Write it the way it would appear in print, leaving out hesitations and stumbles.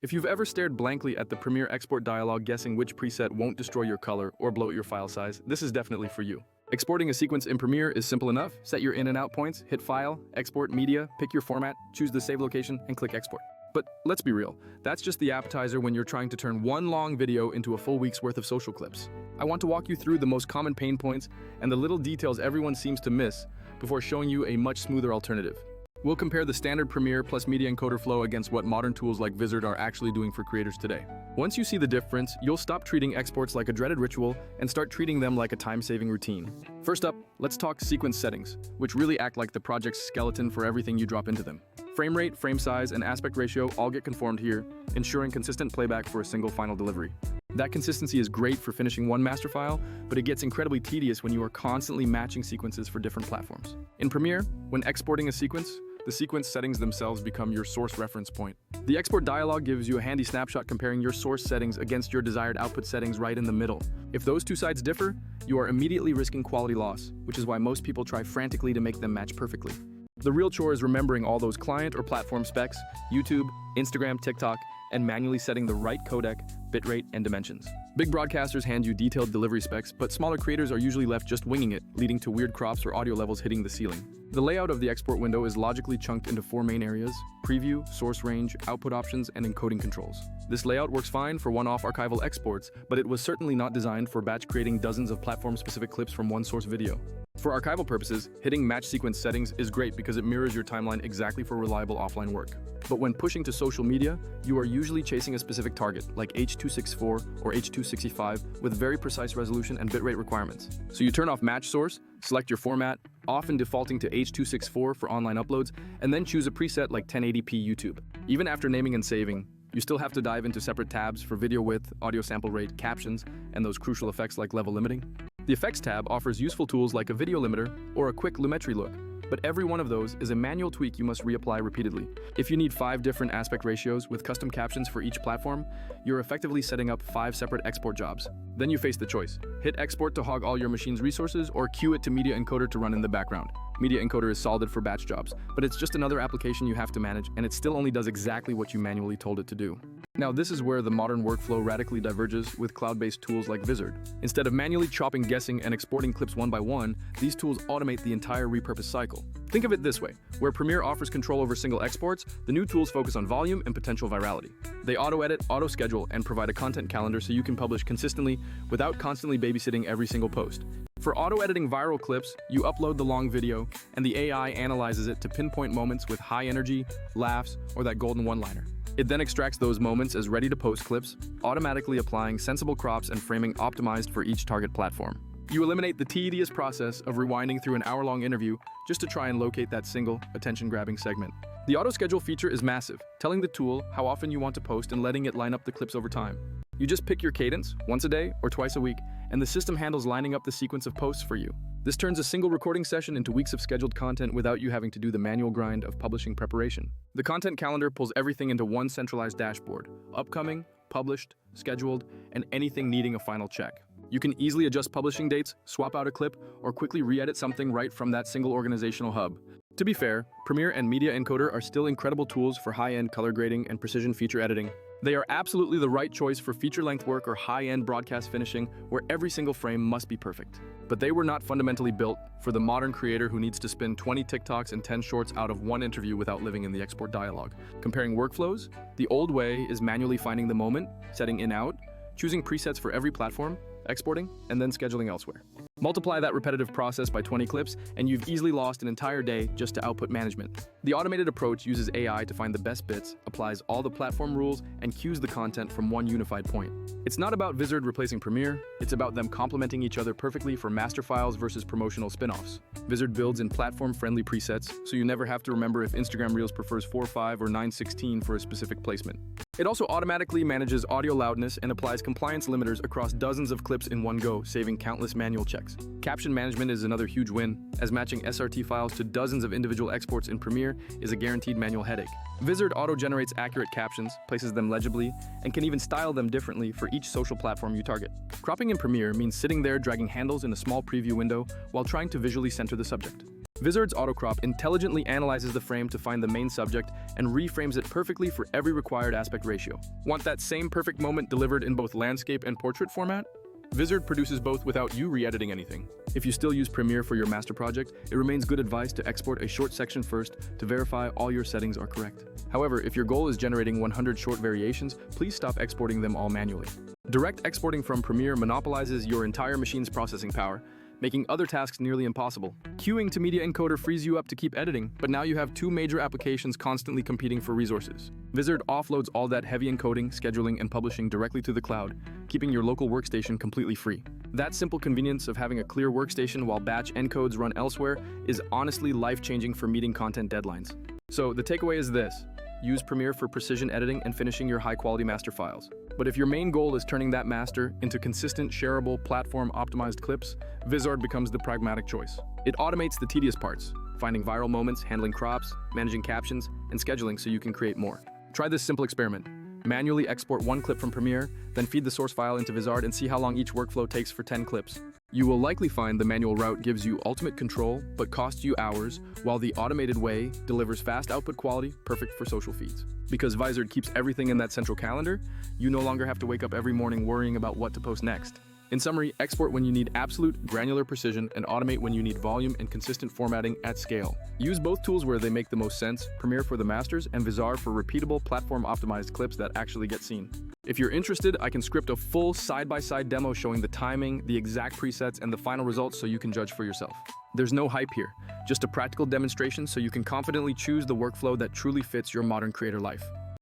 If you've ever stared blankly at the Premiere export dialog guessing which preset won't destroy your color or bloat your file size, this is definitely for you. Exporting a sequence in Premiere is simple enough. Set your in and out points, hit File, Export Media, pick your format, choose the save location, and click Export. But let's be real, that's just the appetizer when you're trying to turn one long video into a full week's worth of social clips. I want to walk you through the most common pain points and the little details everyone seems to miss before showing you a much smoother alternative. We'll compare the standard Premiere plus Media Encoder flow against what modern tools like Vizard are actually doing for creators today. Once you see the difference, you'll stop treating exports like a dreaded ritual and start treating them like a time-saving routine. First up, let's talk sequence settings, which really act like the project's skeleton for everything you drop into them. Frame rate, frame size, and aspect ratio all get conformed here, ensuring consistent playback for a single final delivery. That consistency is great for finishing one master file, but it gets incredibly tedious when you are constantly matching sequences for different platforms. In Premiere, when exporting a sequence, the sequence settings themselves become your source reference point. The export dialog gives you a handy snapshot comparing your source settings against your desired output settings right in the middle. If those two sides differ, you are immediately risking quality loss, which is why most people try frantically to make them match perfectly. The real chore is remembering all those client or platform specs, YouTube, Instagram, TikTok, and manually setting the right codec, bitrate, and dimensions. Big broadcasters hand you detailed delivery specs, but smaller creators are usually left just winging it, leading to weird crops or audio levels hitting the ceiling. The layout of the export window is logically chunked into four main areas: preview, source range, output options, and encoding controls. This layout works fine for one-off archival exports, but it was certainly not designed for batch creating dozens of platform-specific clips from one source video. For archival purposes, hitting match sequence settings is great because it mirrors your timeline exactly for reliable offline work. But when pushing to social media, you are usually chasing a specific target, like H.264 or H.265, with very precise resolution and bitrate requirements. So you turn off match source, select your format, often defaulting to H.264 for online uploads, and then choose a preset like 1080p YouTube. Even after naming and saving, you still have to dive into separate tabs for video width, audio sample rate, captions, and those crucial effects like level limiting. The Effects tab offers useful tools like a video limiter or a quick lumetri look, but every one of those is a manual tweak you must reapply repeatedly. If you need 5 different aspect ratios with custom captions for each platform, you're effectively setting up 5 separate export jobs. Then you face the choice: hit export to hog all your machine's resources, or queue it to Media Encoder to run in the background. Media Encoder is solid for batch jobs, but it's just another application you have to manage, and it still only does exactly what you manually told it to do. Now, this is where the modern workflow radically diverges with cloud-based tools like Vizard. Instead of manually chopping, guessing, and exporting clips one by one, these tools automate the entire repurpose cycle. Think of it this way: where Premiere offers control over single exports, the new tools focus on volume and potential virality. They auto-edit, auto-schedule, and provide a content calendar so you can publish consistently without constantly babysitting every single post. For auto-editing viral clips, you upload the long video, and the AI analyzes it to pinpoint moments with high energy, laughs, or that golden one-liner. It then extracts those moments as ready-to-post clips, automatically applying sensible crops and framing optimized for each target platform. You eliminate the tedious process of rewinding through an hour-long interview just to try and locate that single, attention-grabbing segment. The auto-schedule feature is massive, telling the tool how often you want to post and letting it line up the clips over time. You just pick your cadence, once a day or twice a week, and the system handles lining up the sequence of posts for you. This turns a single recording session into weeks of scheduled content without you having to do the manual grind of publishing preparation. The content calendar pulls everything into one centralized dashboard: upcoming, published, scheduled, and anything needing a final check. You can easily adjust publishing dates, swap out a clip, or quickly re-edit something right from that single organizational hub. To be fair, Premiere and Media Encoder are still incredible tools for high-end color grading and precision feature editing. They are absolutely the right choice for feature-length work or high-end broadcast finishing where every single frame must be perfect. But they were not fundamentally built for the modern creator who needs to spin 20 TikToks and 10 shorts out of one interview without living in the export dialog. Comparing workflows, the old way is manually finding the moment, setting in-out, choosing presets for every platform, exporting, and then scheduling elsewhere. Multiply that repetitive process by 20 clips, and you've easily lost an entire day just to output management. The automated approach uses AI to find the best bits, applies all the platform rules, and cues the content from one unified point. It's not about Vizard replacing Premiere, it's about them complementing each other perfectly for master files versus promotional spin-offs. Vizard builds in platform-friendly presets, so you never have to remember if Instagram Reels prefers 4:5 or 9:16 for a specific placement. It also automatically manages audio loudness and applies compliance limiters across dozens of clips in one go, saving countless manual checks. Caption management is another huge win, as matching SRT files to dozens of individual exports in Premiere is a guaranteed manual headache. Vizard auto-generates accurate captions, places them legibly, and can even style them differently for each social platform you target. Cropping in Premiere means sitting there dragging handles in a small preview window while trying to visually center the subject. Vizard's autocrop intelligently analyzes the frame to find the main subject and reframes it perfectly for every required aspect ratio. Want that same perfect moment delivered in both landscape and portrait format? Vizard produces both without you re-editing anything. If you still use Premiere for your master project, it remains good advice to export a short section first to verify all your settings are correct. However, if your goal is generating 100 short variations, please stop exporting them all manually. Direct exporting from Premiere monopolizes your entire machine's processing power, making other tasks nearly impossible. Queuing to Media Encoder frees you up to keep editing, but now you have two major applications constantly competing for resources. Vizard offloads all that heavy encoding, scheduling, and publishing directly to the cloud, keeping your local workstation completely free. That simple convenience of having a clear workstation while batch encodes run elsewhere is honestly life-changing for meeting content deadlines. So the takeaway is this: use Premiere for precision editing and finishing your high-quality master files. But if your main goal is turning that master into consistent, shareable, platform-optimized clips, Vizard becomes the pragmatic choice. It automates the tedious parts, finding viral moments, handling crops, managing captions, and scheduling so you can create more. Try this simple experiment. Manually export one clip from Premiere, then feed the source file into Vizard and see how long each workflow takes for 10 clips. You will likely find the manual route gives you ultimate control, but costs you hours, while the automated way delivers fast output quality, perfect for social feeds. Because Vizard keeps everything in that central calendar, you no longer have to wake up every morning worrying about what to post next. In summary, export when you need absolute, granular precision and automate when you need volume and consistent formatting at scale. Use both tools where they make the most sense, Premiere for the masters and Vizard for repeatable, platform-optimized clips that actually get seen. If you're interested, I can script a full side-by-side demo showing the timing, the exact presets, and the final results so you can judge for yourself. There's no hype here, just a practical demonstration so you can confidently choose the workflow that truly fits your modern creator life.